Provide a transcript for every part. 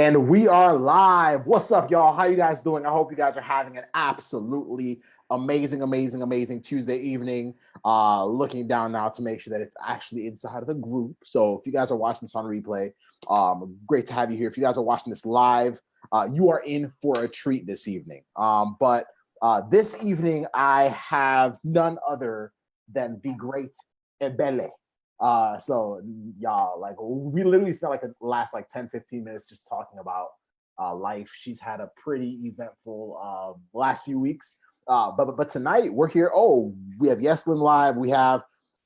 And we are live. What's up, y'all? How you guys doing? I hope you guys are having an absolutely amazing Tuesday evening. Looking down now to make sure that it's actually inside of the group. So if you guys are watching this on replay, great to have you here. If you guys are watching this live, you are in for a treat this evening. But this evening, I have none other than the great Ebele. So y'all, like, we literally spent like the last 10-15 minutes just talking about life. She's had a pretty eventful last few weeks. But tonight we're here. Oh, we have Yeslin live, we have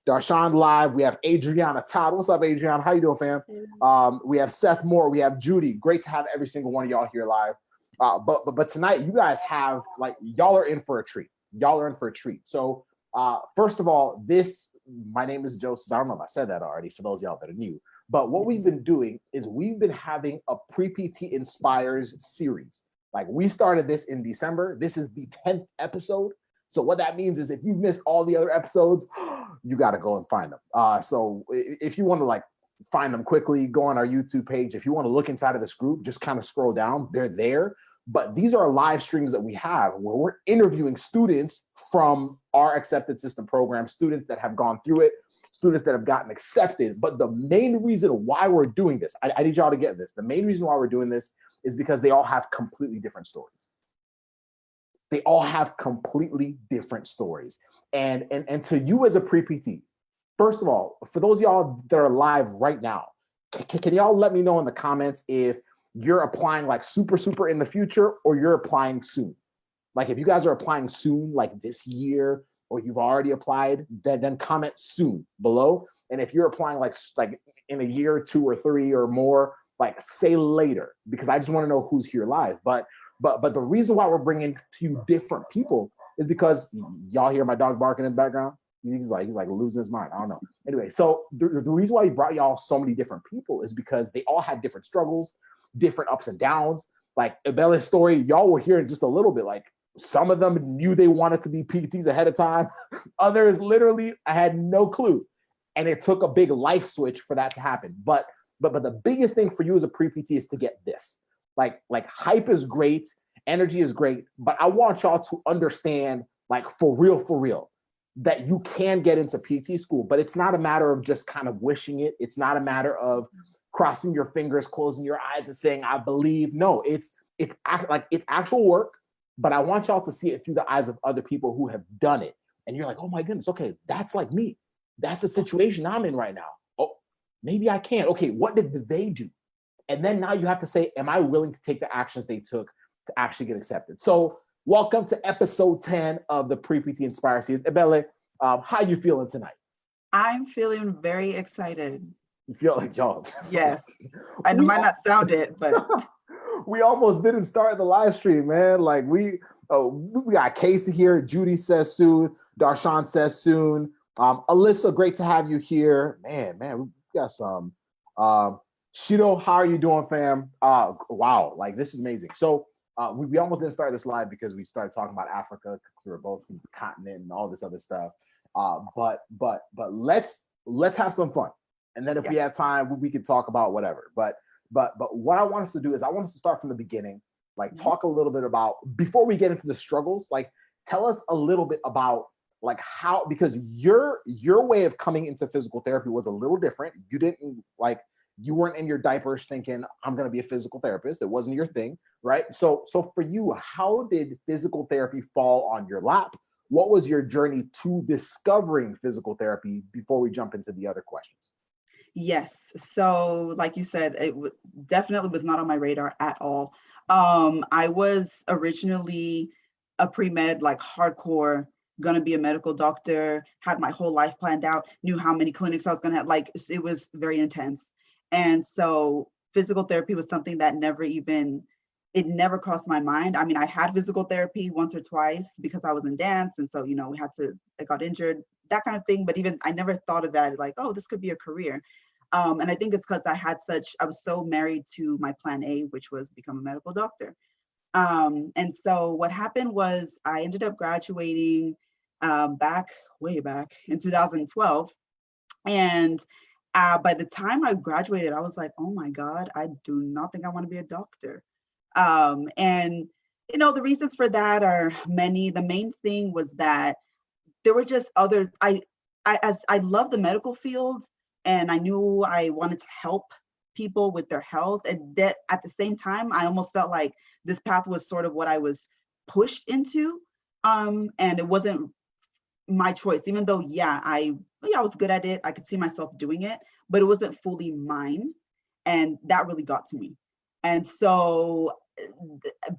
Darshan live, we have Adriana Todd. What's up, Adriana? How you doing, fam? We have Seth Moore, we have Judy. Great to have every single one of y'all here live. But tonight you guys have, like, y'all are in for a treat. Y'all are in for a treat. So first of all, my name is Joseph. I don't know if I said that already for those of y'all that are new, but what we've been doing is we've been having a Pre-PT Inspires series. Like, we started this in December. This is the 10th episode. So what that means is if you missed all the other episodes, you got to go and find them. So if you want to find them quickly, go on our YouTube page. If you want to look inside of this group, just kind of scroll down. They're there. But these are live streams that we have where we're interviewing students from our accepted system program, students that have gone through it, students that have gotten accepted. But the main reason why we're doing this, I need y'all to get this. The main reason why we're doing this is because they all have completely different stories. They all have completely different stories. And to you as a pre-PT, first of all, for those of y'all that are live right now, can y'all let me know in the comments if you're applying super in the future, or you're applying soon? Like, if you guys are applying soon, like this year, or you've already applied, then comment soon below. And if you're applying like in a year, 2 or 3 or more, say later, because I just want to know who's here live. But the reason why we're bringing two different people is because y'all hear my dog barking in the background. He's like losing his mind. I don't know. Anyway, so the reason why we brought y'all so many different people is because they all had different struggles, different ups and downs. Like Ebele's story, y'all will hear in just a little bit. Like, some of them knew they wanted to be PTs ahead of time. Others, literally, I had no clue. And it took a big life switch for that to happen. But the biggest thing for you as a pre-PT is to get this. Like hype is great, energy is great, but I want y'all to understand, for real, that you can get into PT school, but it's not a matter of just kind of wishing it. It's not a matter of crossing your fingers, closing your eyes, and saying, I believe. No, it's actual work, but I want y'all to see it through the eyes of other people who have done it. And you're like, oh my goodness, okay, that's like me. That's the situation I'm in right now. Oh, maybe I can. Okay, what did they do? And then now you have to say, am I willing to take the actions they took to actually get accepted? So welcome to episode 10 of the Pre-PT Inspire series. Ebele, how you feeling tonight? I'm feeling very excited. You feel like y'all? Yes. I might not sound it, but we almost didn't start the live stream, man. Like, we got Casey here. Judy says soon. Darshan says soon. Alyssa, great to have you here. Man, we got some. Shido, how are you doing, fam? Wow, like, this is amazing. So we almost didn't start this live because we started talking about Africa, because we were both from the continent and all this other stuff. But let's have some fun. And then if we have time, we can talk about whatever. But what I want us to do is I want us to start from the beginning, talk a little bit about, before we get into the struggles, tell us a little bit about how, because your way of coming into physical therapy was a little different. You didn't you weren't in your diapers thinking, I'm going to be a physical therapist. It wasn't your thing, right? So for you, how did physical therapy fall on your lap? What was your journey to discovering physical therapy before we jump into the other questions? Yes. So like you said, it definitely was not on my radar at all. I was originally a pre-med, hardcore, gonna be a medical doctor, had my whole life planned out, knew how many clinics I was gonna have. It was very intense. And so physical therapy was something that it never crossed my mind. I mean, I had physical therapy once or twice because I was in dance. And so, I got injured, that kind of thing. But even I never thought of that oh, this could be a career. And I think it's because I was so married to my plan A, which was become a medical doctor. And so what happened was I ended up graduating way back in 2012. And By the time I graduated, I was like, oh my God, I do not think I want to be a doctor. And the reasons for that are many. The main thing was that there were just other, as I love the medical field, and I knew I wanted to help people with their health. And that at the same time, I almost felt like this path was sort of what I was pushed into. And it wasn't my choice, even though, I was good at it. I could see myself doing it, but it wasn't fully mine. And that really got to me. And so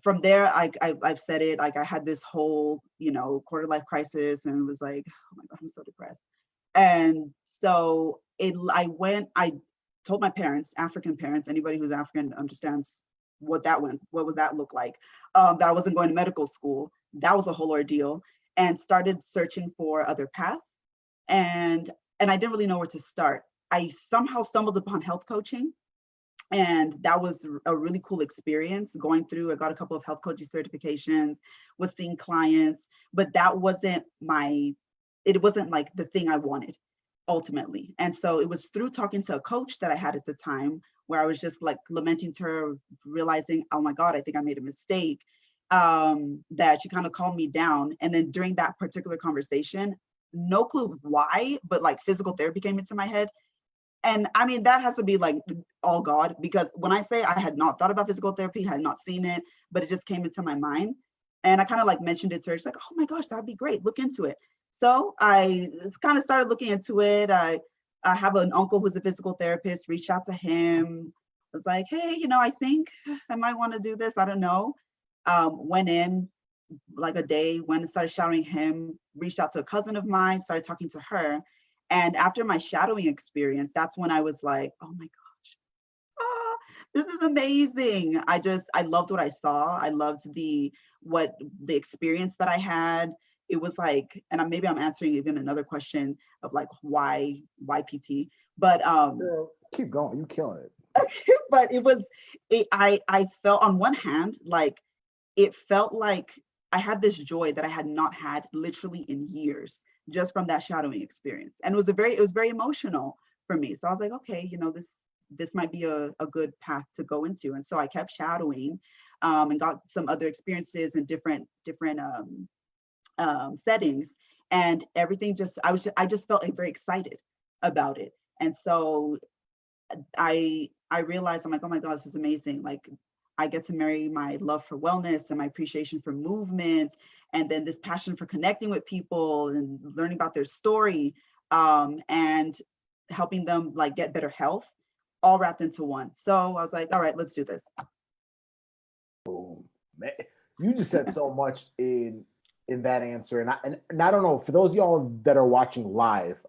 from there, I've said it, like I had this whole, quarter life crisis, and it was like, oh my God, I'm so depressed. And so I told my parents, African parents, anybody who's African understands what would that look like, that I wasn't going to medical school. That was a whole ordeal, and started searching for other paths. And I didn't really know where to start. I somehow stumbled upon health coaching. And that was a really cool experience going through. I got a couple of health coaching certifications, was seeing clients, but that wasn't it wasn't like the thing I wanted ultimately. And so it was through talking to a coach that I had at the time, where I was just like lamenting to her, realizing, oh my God, I think I made a mistake, that she kind of calmed me down. And then during that particular conversation, no clue why, but like physical therapy came into my head. And I mean, that has to be like all God, because when I say I had not thought about physical therapy, had not seen it, but it just came into my mind. And I kind of like mentioned it to her. She's like, oh my gosh, that'd be great. Look into it. So I kind of started looking into it. I have an uncle who's a physical therapist, reached out to him. I was like, hey, I think I might want to do this. I don't know. Went in like a day, went and started shadowing him, reached out to a cousin of mine, started talking to her. And after my shadowing experience, that's when I was like, oh my gosh, this is amazing. I loved what I saw. I loved the experience that I had. It was like, and maybe I'm answering even another question of like, why PT? But Girl, keep going, you killing it. but I felt on one hand, like it felt like I had this joy that I had not had literally in years, just from that shadowing experience. And it was very emotional for me. So I was like, okay, this might be a good path to go into. And so I kept shadowing, and got some other experiences in different settings, and everything I just felt very excited about it. And so I realized, I'm like, oh my God, this is amazing. Like I get to marry my love for wellness and my appreciation for movement, and then this passion for connecting with people and learning about their story, and helping them like get better health, all wrapped into one. So I was like, all right, let's do this. Boom, man. You just said so much in that answer, and I don't know, for those of y'all that are watching live,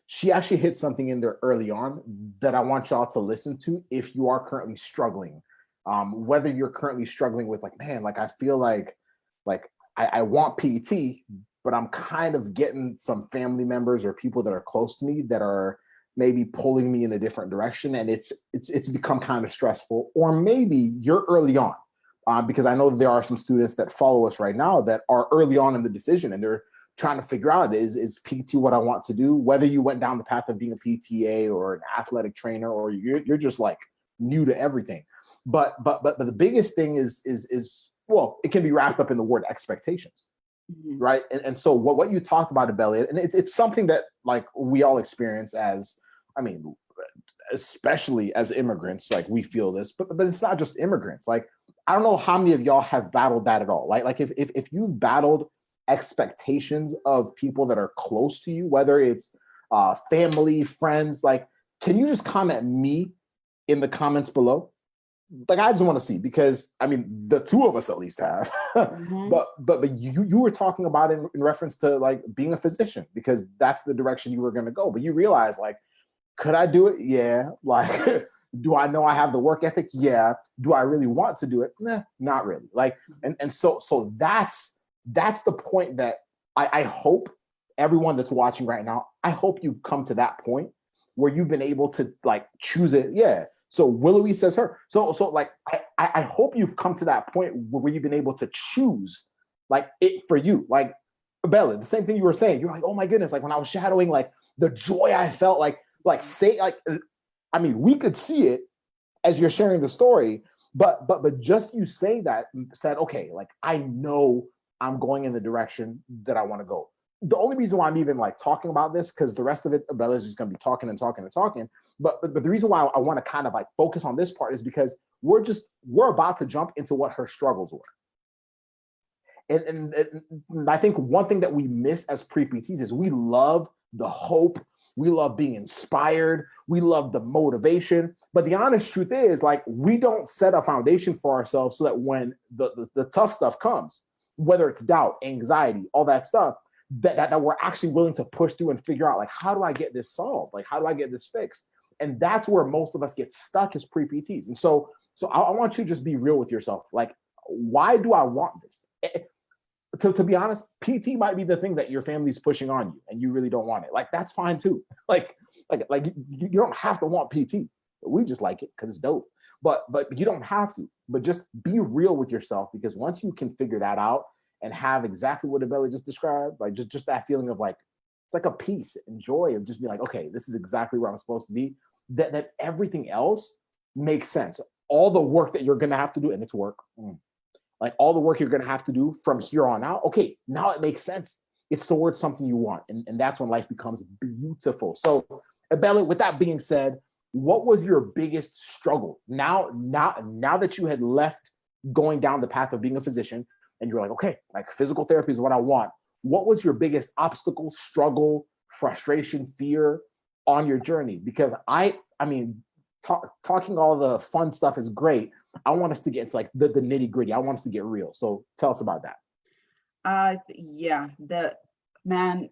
she actually hit something in there early on that I want y'all to listen to if you are currently struggling. Whether you're currently struggling with like, man, like I feel like I want PT, but I'm kind of getting some family members or people that are close to me that are maybe pulling me in a different direction, and it's become kind of stressful. Or maybe you're early on, because I know there are some students that follow us right now that are early on in the decision, and they're trying to figure out, is PT what I want to do? Whether you went down the path of being a PTA or an athletic trainer, or you're just like new to everything. But the biggest thing is well, it can be wrapped up in the word expectations, right? And so what you talked about, Ebele, and it's something that like we all experience as, I mean, especially as immigrants, like we feel this, but it's not just immigrants. Like I don't know how many of y'all have battled that at all. Like if you've battled expectations of people that are close to you, whether it's family, friends, like, can you just comment me in the comments below? Like I just want to see, because I mean the two of us at least have. but you were talking about it in reference to like being a physician, because that's the direction you were going to go. But you realize, like, could I do it? Yeah. Like, do I know I have the work ethic? Yeah. Do I really want to do it? Nah, not really. Like, and so that's the point that I hope everyone that's watching right now, I hope you've come to that point where you've been able to like choose it. Yeah. So Willowy says her. So like I hope you've come to that point where you've been able to choose like it for you. Like Bella, the same thing you were saying. You're like, oh my goodness, like when I was shadowing, like the joy I felt, like Like say like, I mean, we could see it as you're sharing the story, but just you saying that said, okay, like I know I'm going in the direction that I want to go. The only reason why I'm even like talking about this, because the rest of it, Ebele is just going to be talking and talking and talking. But the reason why I want to kind of like focus on this part is because we're about to jump into what her struggles were. And I think one thing that we miss as pre-PTs is we love the hope, we love being inspired, we love the motivation. But the honest truth is, like, we don't set a foundation for ourselves so that when the tough stuff comes, whether it's doubt, anxiety, all that stuff, that we're actually willing to push through and figure out, like, how do I get this solved? Like, how do I get this fixed? And that's where most of us get stuck as pre-PTs. And so I want you to just be real with yourself. Like, why do I want this? To be honest, PT might be the thing that your family's pushing on you and you really don't want it. Like, that's fine too. Like you don't have to want PT. We just like it because it's dope. But you don't have to. But just be real with yourself, because once you can figure that out and have exactly what Ebele just described, like just that feeling of like, it's like a peace and joy of just being like, okay, this is exactly where I'm supposed to be. That everything else makes sense. All the work that you're gonna have to do, and it's work. Like all the work you're going to have to do from here on out, okay, now it makes sense. It's towards something you want. And that's when life becomes beautiful. So, Ebele, with that being said, what was your biggest struggle? Now that you had left going down the path of being a physician and you're like, okay, like physical therapy is what I want. What was your biggest obstacle, struggle, frustration, fear on your journey? Because I mean, talking all the fun stuff is great. I want us to get into like the nitty gritty. I want us to get real. So tell us about that. Yeah, man,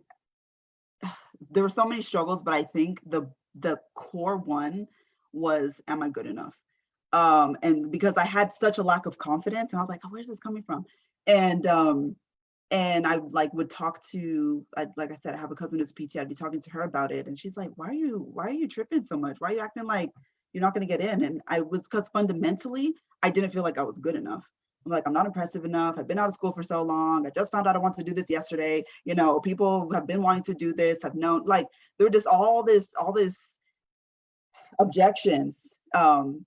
there were so many struggles, but I think the core one was, am I good enough? And because I had such a lack of confidence, and I was like, oh, where's this coming from? And I like would talk to, like I said, I have a cousin who's PT. I'd be talking to her about it, and she's like, why are you tripping so much? Why are you acting like you're not going to get in? And I was, because fundamentally, I didn't feel like I was good enough. I'm like, I'm not impressive enough. I've been out of school for so long. I just found out I want to do this yesterday. You know, people have been wanting to do this, have known, like, there were just all this objections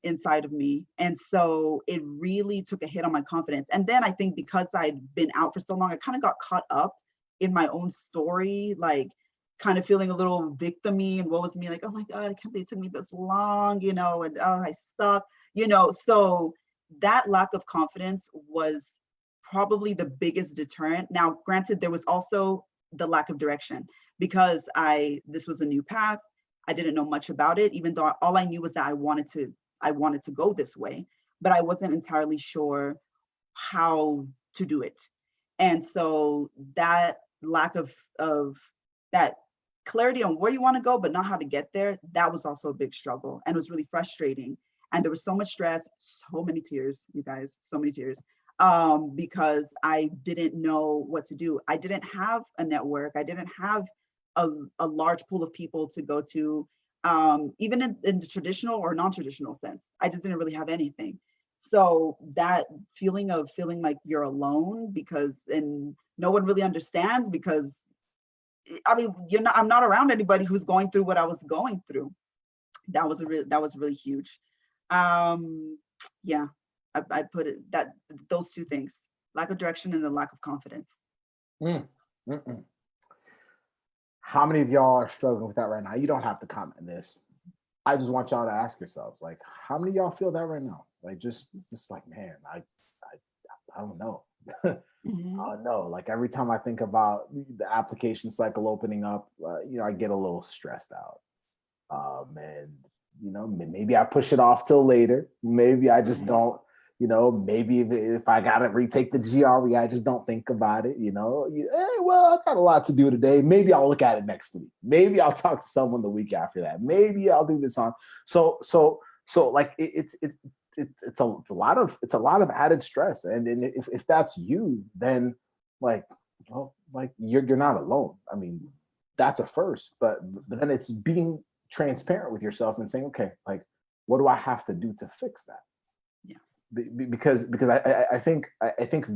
inside of me. And so it really took a hit on my confidence. And then I think because I'd been out for so long, I kind of got caught up in my own story, like kind of feeling a little victim-y and what was me, like, oh my God, I can't believe it took me this long, you know, and oh, I suck, you know. So that lack of confidence was probably the biggest deterrent. Now, granted, there was also the lack of direction, because this was a new path. I didn't know much about it, even though all I knew was that I wanted to go this way, but I wasn't entirely sure how to do it. And so that lack of that clarity on where you want to go, but not how to get there, that was also a big struggle, and it was really frustrating. And there was so much stress, so many tears, you guys, so many tears, because I didn't know what to do. I didn't have a network. I didn't have a large pool of people to go to, even in the traditional or non-traditional sense. I just didn't really have anything. So that feeling like you're alone, and no one really understands, because I mean, I'm not around anybody who's going through what I was going through. That was really huge. Yeah, I put it that those two things, lack of direction and the lack of confidence. How many of y'all are struggling with that right now? You don't have to comment this. I just want y'all to ask yourselves, like, how many of y'all feel that right now? Like, just like, man, I don't know. Mm-hmm. I don't know. Like, every time I think about the application cycle opening up, I get a little stressed out. And maybe I push it off till later. Maybe I just don't. Maybe if I gotta retake the GRE, I just don't think about it. Well, I got a lot to do today. Maybe I'll look at it next week. Maybe I'll talk to someone the week after that. Maybe I'll do this on. So like it's a lot of added stress. And if that's you, then like you're not alone. I mean, that's a first, but then it's being transparent with yourself and saying, okay, like, what do I have to do to fix that? Yes. Because I think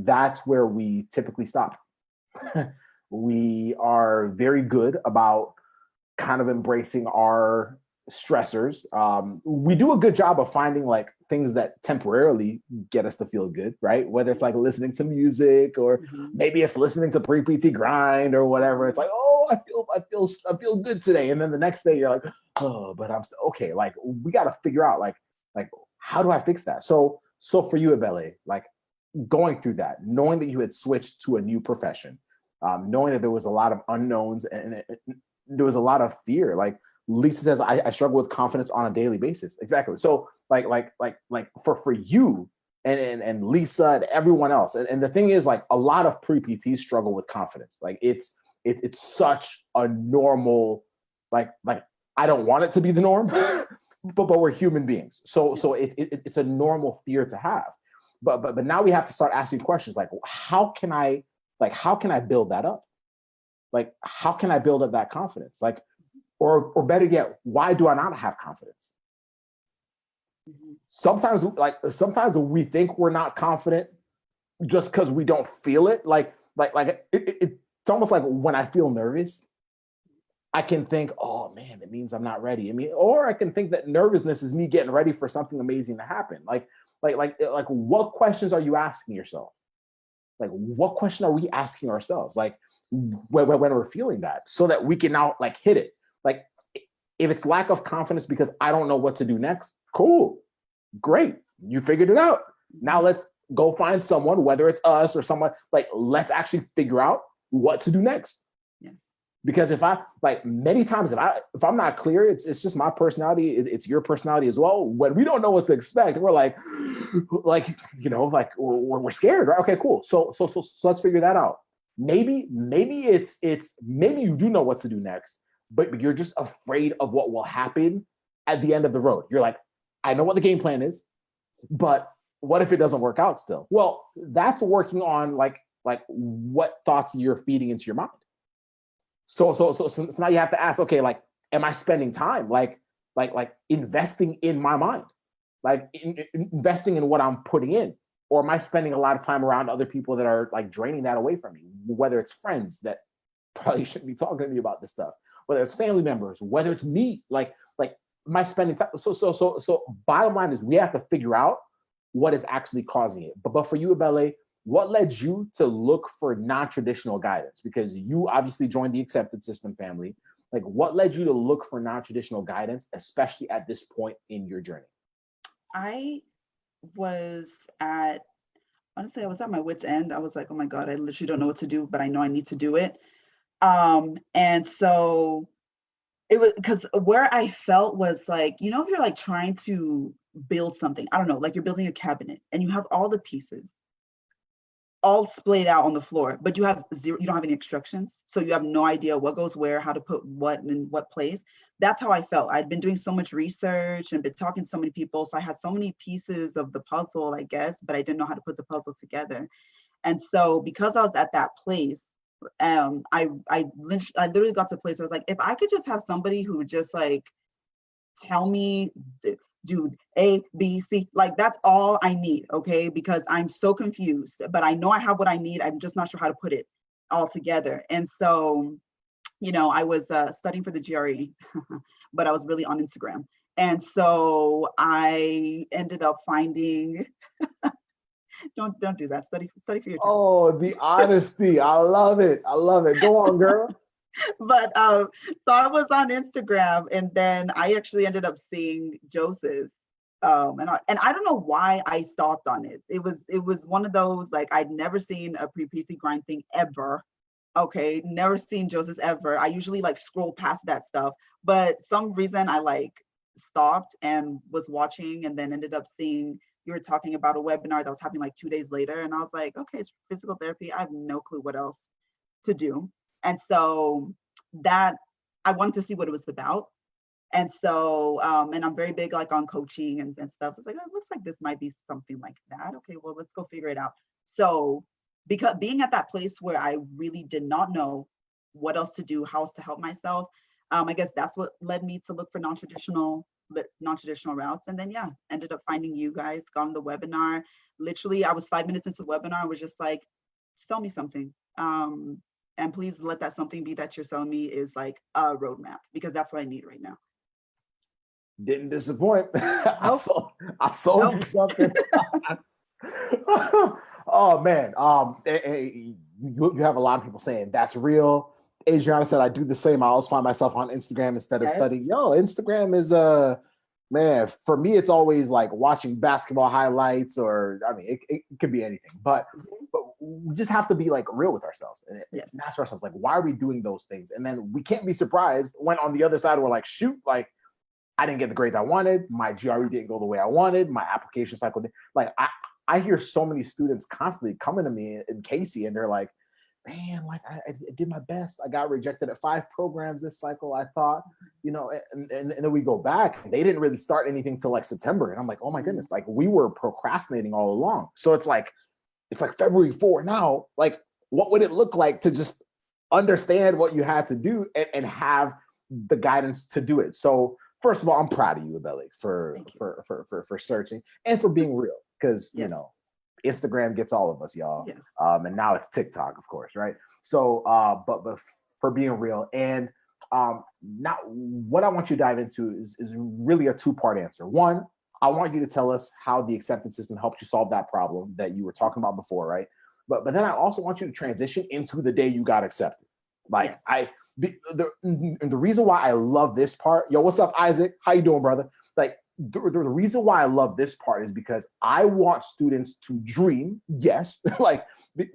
that's where we typically stop. We are very good about kind of embracing our stressors. We do a good job of finding like things that temporarily get us to feel good, right? Whether it's like listening to music, or maybe it's listening to pre-PT grind or whatever. It's like, oh, I feel good today, and then the next day you're like, oh, but I'm still okay. Like we got to figure out like how do I fix that? So for you, Ebele, like going through that, knowing that you had switched to a new profession, knowing that there was a lot of unknowns and there was a lot of fear. Like Lisa says, I struggle with confidence on a daily basis. Exactly. So like for you and Lisa and everyone else. And the thing is, like, a lot of pre-PTs struggle with confidence. Like it's such a normal, like I don't want it to be the norm, but we're human beings. So it's a normal fear to have. But now we have to start asking questions like, how can I build that up? Like, how can I build up that confidence? Like, or better yet, why do I not have confidence? Sometimes we think we're not confident just because we don't feel it. It's almost like when I feel nervous, I can think, oh man, it means I'm not ready. I mean, or I can think that nervousness is me getting ready for something amazing to happen. Like what questions are you asking yourself? Like, what question are we asking ourselves? Like, when we're feeling that, so that we can now like hit it. Like, if it's lack of confidence because I don't know what to do next, cool, great, you figured it out. Now let's go find someone, whether it's us or someone, like, let's actually figure out what to do next. Yes. Because if I, like, many times if I'm not clear, it's just my personality, it's your personality as well. When we don't know what to expect, we're like we're scared, right? Okay, cool. So let's figure that out. Maybe you do know what to do next, but you're just afraid of what will happen at the end of the road. You're like, I know what the game plan is, but what if it doesn't work out still? Well, that's working on like what thoughts you're feeding into your mind. So now you have to ask, okay, like, am I spending time like investing in my mind, like investing in what I'm putting in, or am I spending a lot of time around other people that are like draining that away from me? Whether it's friends that probably shouldn't be talking to me about this stuff, whether it's family members, whether it's me, like am I spending time? So bottom line is we have to figure out what is actually causing it. But for you, Ebele, what led you to look for non-traditional guidance? Because you obviously joined the accepted system family. Like, what led you to look for non-traditional guidance, especially at this point in your journey? I was at my wit's end. I was like, oh my God, I literally don't know what to do, but I know I need to do it. And so it was because where I felt was like, if you're like trying to build something, I don't know, like you're building a cabinet and you have all the pieces all splayed out on the floor, but you don't have any instructions. So you have no idea what goes where, how to put what in what place. That's how I felt. I'd been doing so much research and been talking to so many people. So I had so many pieces of the puzzle, I guess, but I didn't know how to put the puzzle together. And so because I was at that place, I literally got to a place where I was like, if I could just have somebody who would just like tell me, do A, B, C, like that's all I need, okay? Because I'm so confused, but I know I have what I need. I'm just not sure how to put it all together. And so, I was studying for the GRE, but I was really on Instagram. And so I ended up finding, don't do that. Study for your test. Oh, the honesty. I love it. Go on, girl. But so I was on Instagram, and then I actually ended up seeing Joseph's, and I don't know why I stopped on it. It was one of those, like, I'd never seen a pre-PC grind thing ever. Okay, never seen Joseph's ever. I usually like scroll past that stuff, but some reason I like stopped and was watching, and then ended up seeing you were talking about a webinar that was happening like 2 days later, and I was like, okay, it's physical therapy. I have no clue what else to do. And so that I wanted to see what it was about. And so, and I'm very big like on coaching and stuff. So it's like, oh, it looks like this might be something like that. Okay, well, let's go figure it out. So because being at that place where I really did not know what else to do, how else to help myself, I guess that's what led me to look for non-traditional routes. And then, yeah, ended up finding you guys, got on the webinar. Literally, I was 5 minutes into the webinar. I was just like, tell me something. And please let that something be that you're selling me is like a roadmap, because that's what I need right now. Didn't disappoint. Nope. I sold you something. Oh man. You have a lot of people saying that's real. Adriana said I do the same. I always find myself on Instagram instead of studying. Yo, Instagram is man, for me, it's always like watching basketball highlights, or I mean, it could be anything. But we just have to be like real with ourselves and ask ourselves, like, why are we doing those things? And then we can't be surprised when on the other side we're like, shoot, like I didn't get the grades I wanted. My GRE didn't go the way I wanted. My application cycle didn't. Like I hear so many students constantly coming to me in Casey, and they're like, man, like I did my best. I got rejected at 5 programs this cycle. I thought, you know, and then we go back. They didn't really start anything till like September, and I'm like, oh my goodness, like we were procrastinating all along. So it's like February 4 now. Like, what would it look like to just understand what you had to do and have the guidance to do it? So first of all, I'm proud of you, Ebele, for searching and for being real, because you know, Instagram gets all of us, y'all. Yes. And now it's TikTok, of course, right? So, but for being real, and now what I want you to dive into is really a 2-part answer. One, I want you to tell us how the acceptance system helped you solve that problem that you were talking about before, right? But then I also want you to transition into the day you got accepted. Like the reason why I love this part, yo, what's up, Isaac? How you doing, brother? Like the reason why I love this part is because I want students to dream, yes, like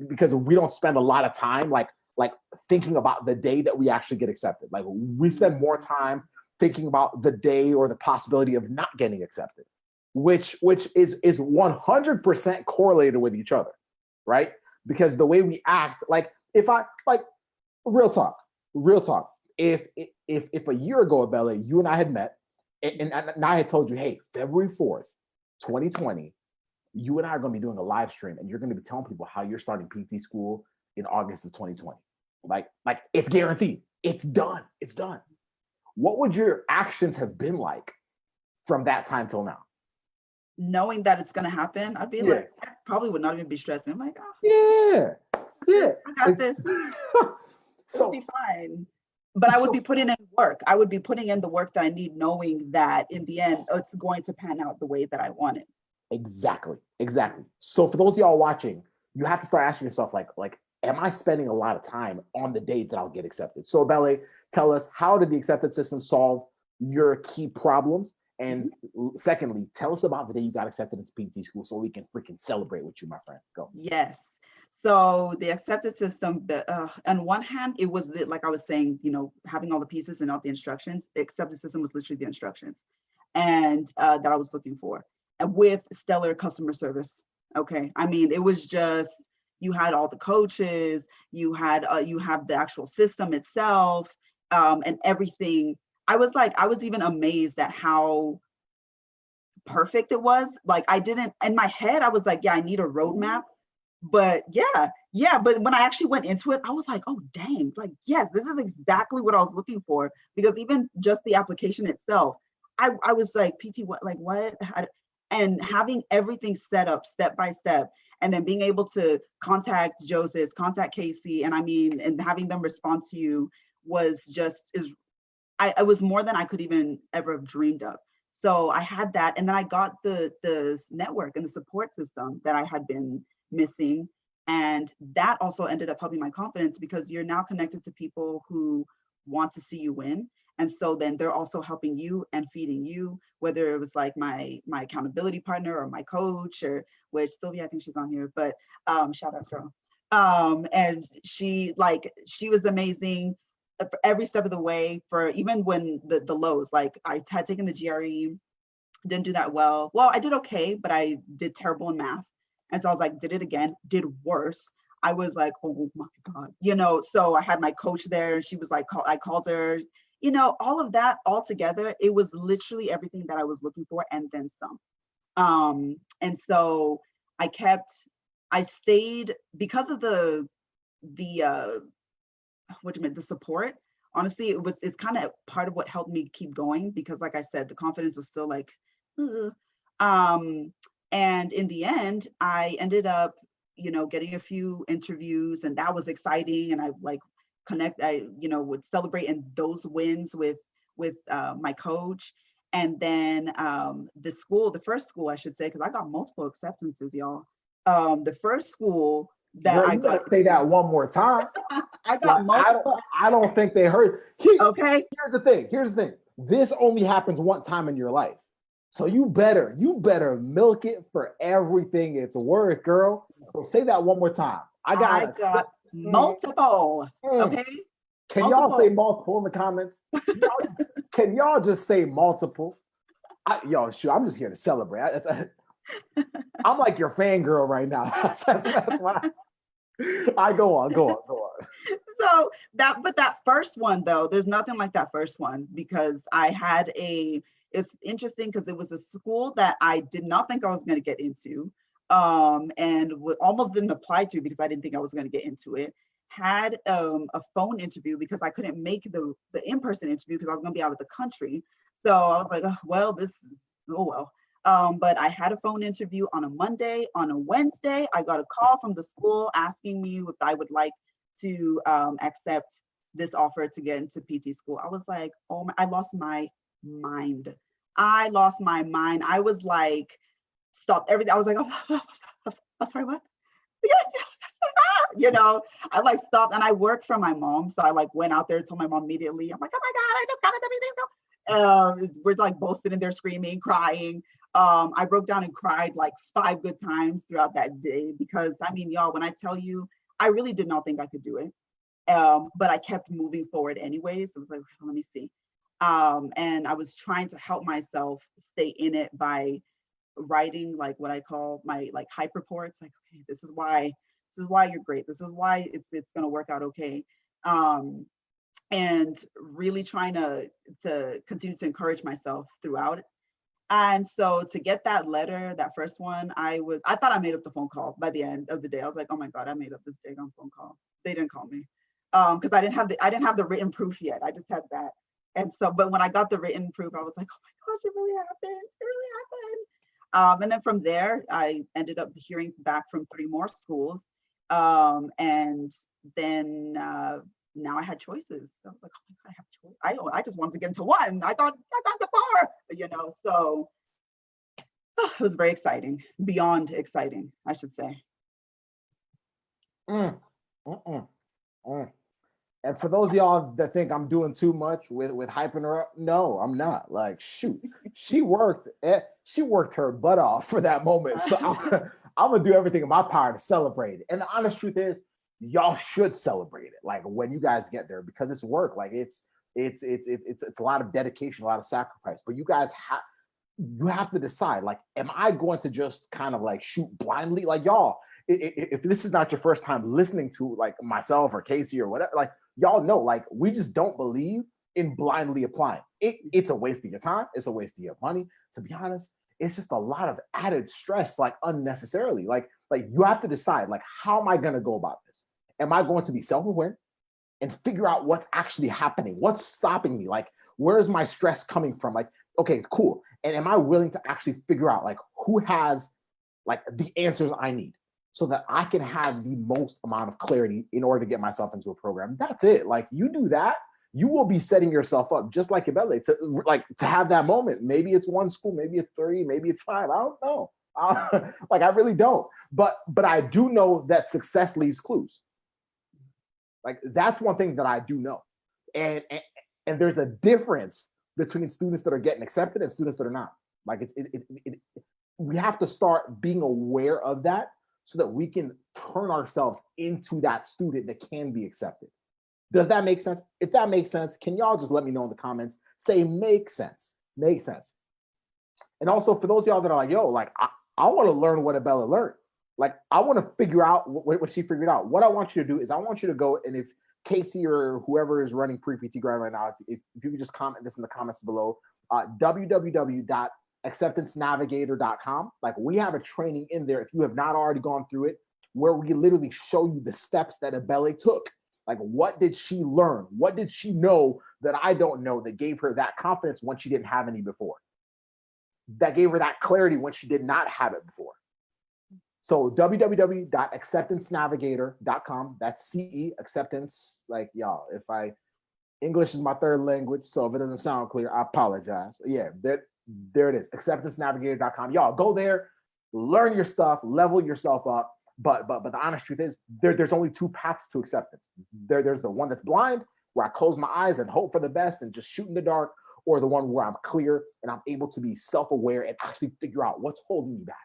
because we don't spend a lot of time like thinking about the day that we actually get accepted. Like we spend more time thinking about the day or the possibility of not getting accepted, which is 100% correlated with each other, right? Because the way we act, like if I like real talk, if a year ago, Ebele, you and I had met, and I had told you, hey, February 4th, 2020, you and I are going to be doing a live stream, and you're going to be telling people how you're starting PT school in August of 2020. Like it's guaranteed. It's done. It's done. What would your actions have been like from that time till now? Knowing that it's going to happen, I'd be like, I probably would not even be stressing. I'm like, oh, yeah, I got this. So it'll be fine. But I would be putting in work. I would be putting in the work that I need, knowing that in the end, it's going to pan out the way that I want it. Exactly. So for those of y'all watching, you have to start asking yourself, like, am I spending a lot of time on the day that I'll get accepted? So Ebele, tell us, how did the acceptance system solve your key problems? And secondly, tell us about the day you got accepted into PT school so we can freaking celebrate with you, my friend. Go. Yes. So the acceptance system, on one hand, it was like I was saying, you know, having all the pieces and not the instructions. The acceptance system was literally the instructions, and that I was looking for, and with stellar customer service. Okay, I mean, it was just, you had all the coaches, you have the actual system itself, and everything. I was even amazed at how perfect it was. Like I didn't, in my head, I was like, yeah, I need a roadmap. But but when I actually went into it, I was like, oh dang, like yes, this is exactly what I was looking for. Because even just the application itself, I was like, PT, what, like what? And having everything set up step by step, and then being able to contact Joseph, contact Casey, and I mean, and having them respond to you was just it was more than I could even ever have dreamed of. So I had that, and then I got the network and the support system that I had been missing, and that also ended up helping my confidence, because you're now connected to people who want to see you win, and so then they're also helping you and feeding you, whether it was like my accountability partner or my coach, or which Sylvia, I think she's on here, but shout out, girl. And she was amazing for every step of the way, for even when the lows, like I had taken the GRE, didn't do that well. I did okay, but I did terrible in math. And so I was like, did it again, did worse. I was like, oh my God, you know, so I had my coach there, and she was like, I called her, you know, all of that all together, it was literally everything that I was looking for and then some. And so I stayed because of the support. Honestly, it's kind of part of what helped me keep going, because like I said, the confidence was still like, ugh. And in the end, I ended up, getting a few interviews, and that was exciting. And I would celebrate in those wins with my coach. And then the first school, I should say, because I got multiple acceptances, y'all. The first school that Girl, I you got gotta say that one more time. I got multiple. I don't think they heard. Okay. Here's the thing. This only happens one time in your life. So you better milk it for everything it's worth, girl. So say that one more time. I got multiple. Okay. Can y'all say multiple in the comments? Can y'all just say multiple? I'm just here to celebrate. I'm like your fangirl right now. That's why I go on. So that first one though, there's nothing like that first one, because it's interesting because it was a school that I did not think I was going to get into, and almost didn't apply to because I didn't think I was going to get into it. Had a phone interview because I couldn't make the in-person interview because I was going to be out of the country. So I was like, but I had a phone interview on a Monday. On a Wednesday, I got a call from the school asking me if I would like to accept this offer to get into PT school. I was like, I lost my mind. I was like, stopped everything. I was like, I'm sorry, what? I like stopped, and I worked for my mom. So I like went out there, told my mom immediately. I'm like, oh my God, I just got it. We're like both sitting there screaming, crying. I broke down and cried like 5 good times throughout that day, because I mean, y'all, when I tell you, I really did not think I could do it. But I kept moving forward anyways. It was like, let me see. And I was trying to help myself stay in it by writing like what I call my like hype reports. Like, okay, this is why you're great. This is why it's going to work out okay. And really trying to continue to encourage myself throughout it. And so to get that letter, that first one, I thought I made up the phone call by the end of the day. I was like, oh my God, I made up this daggone phone call. They didn't call me. Because I didn't have the written proof yet. I just had that. And so, but when I got the written proof, I was like, oh my gosh, it really happened. It really happened. And then from there, I ended up hearing back from 3 more schools. And then now I had choices. I was like, oh my God, I have choice. I just wanted to get into one. I got to 4, so it was very exciting, beyond exciting, I should say. And for those of y'all that think I'm doing too much with hyping her up, no, I'm not. Like, shoot, she worked her butt off for that moment. So I'm gonna do everything in my power to celebrate it. And the honest truth is, y'all should celebrate it. Like when you guys get there, because it's work. Like it's a lot of dedication, a lot of sacrifice. But you guys have to decide. Like, am I going to just kind of like shoot blindly? Like y'all, if this is not your first time listening to like myself or Casey or whatever, like y'all know, like we just don't believe in blindly applying. It's a waste of your time. It's a waste of your money. To be honest, it's just a lot of added stress, like unnecessarily. Like you have to decide, like, how am I going to go about this? Am I going to be self-aware and figure out what's actually happening? What's stopping me? Like, where's my stress coming from? Like, okay, cool. And am I willing to actually figure out like who has like the answers I need, so that I can have the most amount of clarity in order to get myself into a program? That's it. Like, you do that, you will be setting yourself up just like Ebele to have that moment. Maybe it's 1 school, maybe it's 3, maybe it's 5. I don't know. Like, I really don't. But I do know that success leaves clues. Like, that's one thing that I do know. And there's a difference between students that are getting accepted and students that are not. Like, we have to start being aware of that, so that we can turn ourselves into that student that can be accepted. Does that make sense? If that makes sense, can y'all just let me know in the comments? Say, make sense. Make sense. And also, for those of y'all that are like, yo, like, I want to learn what Ebele learned. Like, I want to figure out what she figured out. What I want you to do is I want you to go, and if Casey or whoever is running pre-PT grind right now, if you could just comment this in the comments below, www.acceptancenavigator.com. Like, we have a training in there, if you have not already gone through it, where we literally show you the steps that Ebele took. Like, what did she learn? What did she know that I don't know, that gave her that confidence when she didn't have any before? That gave her that clarity when she did not have it before. So www.acceptancenavigator.com. That's CE, acceptance. Like, y'all, English is my third language, so if it doesn't sound clear, I apologize. Yeah, there it is, acceptancenavigator.com. Y'all go there, learn your stuff, level yourself up. But the honest truth is, there's only two paths to acceptance. There's the one that's blind, where I close my eyes and hope for the best and just shoot in the dark, or the one where I'm clear and I'm able to be self-aware and actually figure out what's holding me back.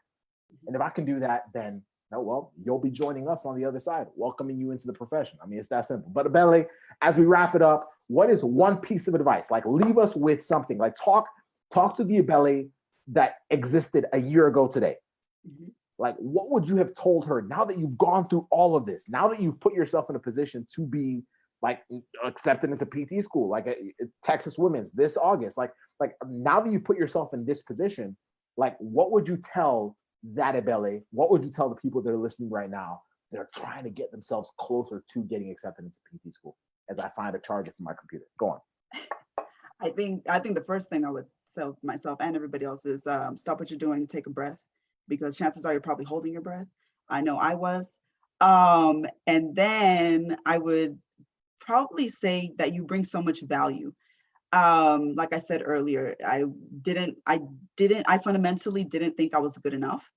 And if I can do that, then you'll be joining us on the other side, welcoming you into the profession. I mean, it's that simple. But Ebele, as we wrap it up, what is one piece of advice? Like, leave us with something. Like, talk to the Ebele that existed a year ago today. Mm-hmm. Like, what would you have told her now that you've gone through all of this, now that you've put yourself in a position to be like accepted into PT school, like Texas Women's this August, like now that you put yourself in this position, like, what would you tell that Ebele? What would you tell the people that are listening right now that are trying to get themselves closer to getting accepted into PT school? As I find a charger for my computer. Go on. I think the first thing I would tell myself and everybody else is stop what you're doing, take a breath, because chances are you're probably holding your breath. I know I was. And then I would probably say that you bring so much value. Like I said earlier, I fundamentally didn't think I was good enough.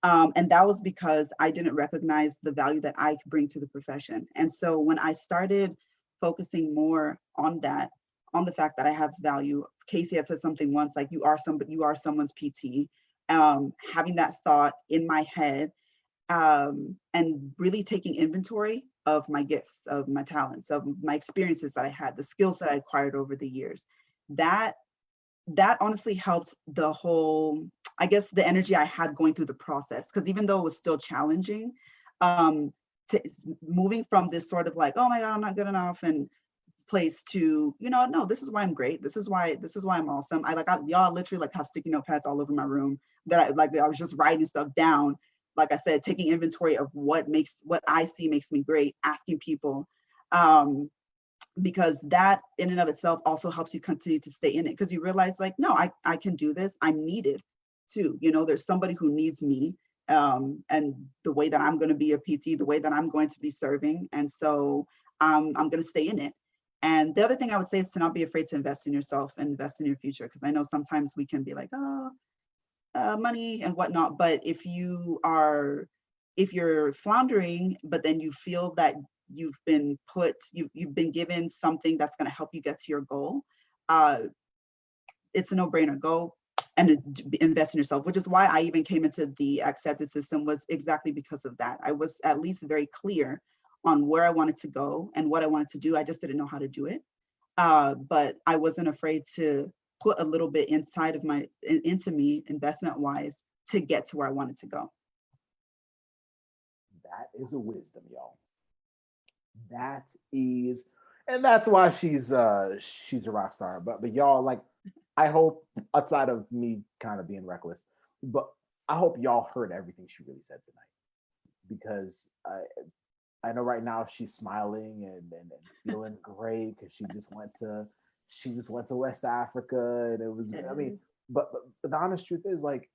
And that was because I didn't recognize the value that I could bring to the profession. And so when I started focusing more on that, on the fact that I have value, Casey had said something once, like, you are someone's PT. Having that thought in my head, and really taking inventory of my gifts, of my talents, of my experiences that I had, the skills that I acquired over the years, that honestly helped the whole, I guess, the energy I had going through the process. Because even though it was still challenging, moving from this sort of like, oh my God, I'm not good enough, and place to, no, this is why I'm great. This is why I'm awesome. Y'all literally like have sticky notepads all over my room that I was just writing stuff down. Like I said, taking inventory of what I see makes me great, asking people, because that in and of itself also helps you continue to stay in it, because you realize, like, no, I can do this. I'm needed too. There's somebody who needs me, and the way that I'm going to be a PT, the way that I'm going to be serving. And so I'm going to stay in it. And the other thing I would say is to not be afraid to invest in yourself and invest in your future. Because I know sometimes we can be like, money and whatnot. But if you're floundering, but then you feel that you've been given something that's going to help you get to your goal, it's a no-brainer. Go and invest in yourself, which is why I even came into the accepted system, was exactly because of that. I was at least very clear on where I wanted to go and what I wanted to do. I just didn't know how to do it. But I wasn't afraid to put a little bit into me investment-wise to get to where I wanted to go. That is a wisdom, y'all. That is, and that's why she's a rock star. But y'all, like, I hope, outside of me kind of being reckless, but I hope y'all heard everything she really said tonight, because I know right now she's smiling and feeling great because she just went to West Africa, and it was, I mean, but the honest truth is, like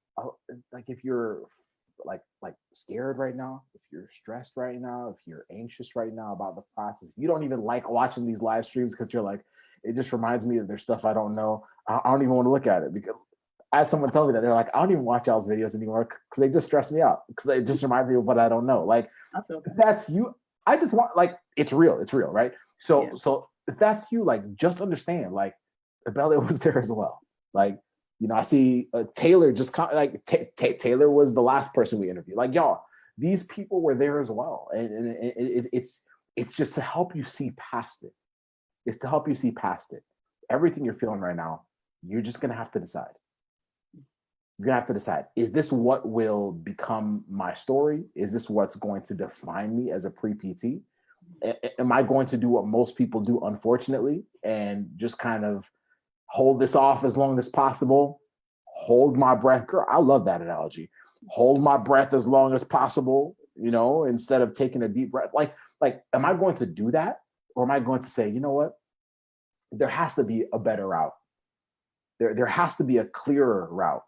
if you're like scared right now, if you're stressed right now, if you're anxious right now about the process, if you don't even like watching these live streams because you're like, it just reminds me that there's stuff I don't know, I don't even want to look at it, because I had someone tell me that they're like, I don't even watch y'all's videos anymore because they just stress me out, because it just reminds me of what I don't know. Like, that's you. I just want, like, it's real, right? So if that's you, like, just understand, like, Ebele was there as well. Like, I see Taylor just Taylor was the last person we interviewed. Like, y'all, these people were there as well, and it's just to help you see past it. It's to help you see past it. Everything you're feeling right now, you're just gonna have to decide. You're gonna have to decide: is this what will become my story? Is this what's going to define me as a pre-PT? Am I going to do what most people do, unfortunately, and just kind of hold this off as long as possible? Hold my breath. Girl, I love that analogy. Hold my breath as long as possible, instead of taking a deep breath. Like, am I going to do that? Or am I going to say, you know what? There has to be a better route. There has to be a clearer route.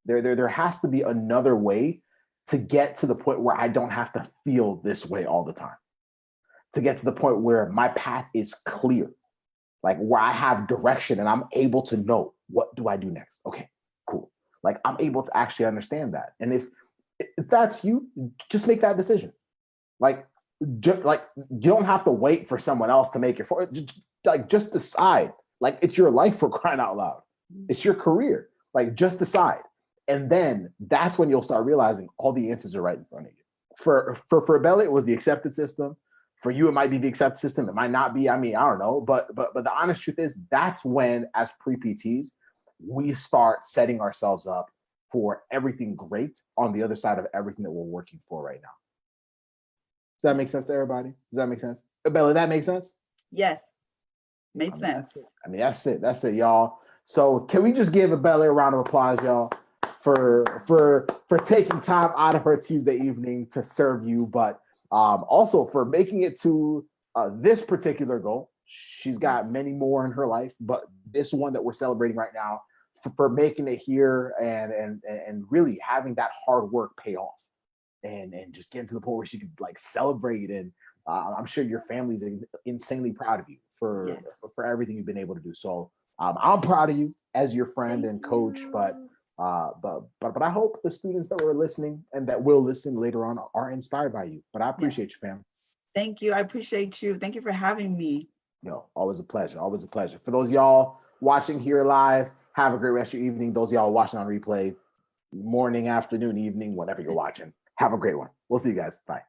There has to be another way to get to the point where I don't have to feel this way all the time, to get to the point where my path is clear, like where I have direction and I'm able to know, what do I do next? Okay, cool. Like I'm able to actually understand that. And if that's you, just make that decision. Like, like you don't have to wait for someone else to make it for it. Just decide. Like it's your life, for crying out loud. It's your career. Like just decide. And then that's when you'll start realizing all the answers are right in front of you. For Ebele, it was the accepted system. For you, it might be the accepted system. It might not be. I mean, I don't know. But the honest truth is, that's when, as pre-PTs, we start setting ourselves up for everything great on the other side of everything that we're working for right now. Does that make sense to everybody? Does that make sense? Ebele, that makes sense? Yes. Makes sense. That's it, y'all. So can we just give Ebele a round of applause, y'all, for taking time out of her Tuesday evening to serve you, but also for making it to this particular goal. She's got many more in her life, but this one that we're celebrating right now, for making it here and really having that hard work pay off, and just getting to the point where she could like celebrate. And I'm sure your family's insanely proud of you for everything you've been able to do. So I'm proud of you as your friend and coach, but I hope the students that were listening and that will listen later on are inspired by you. But I appreciate you, fam. Thank you. I appreciate you. Thank you for having me. No, always a pleasure. Always a pleasure. For those of y'all watching here live, have a great rest of your evening. Those of y'all watching on replay, morning, afternoon, evening, whatever you're watching, have a great one. We'll see you guys. Bye.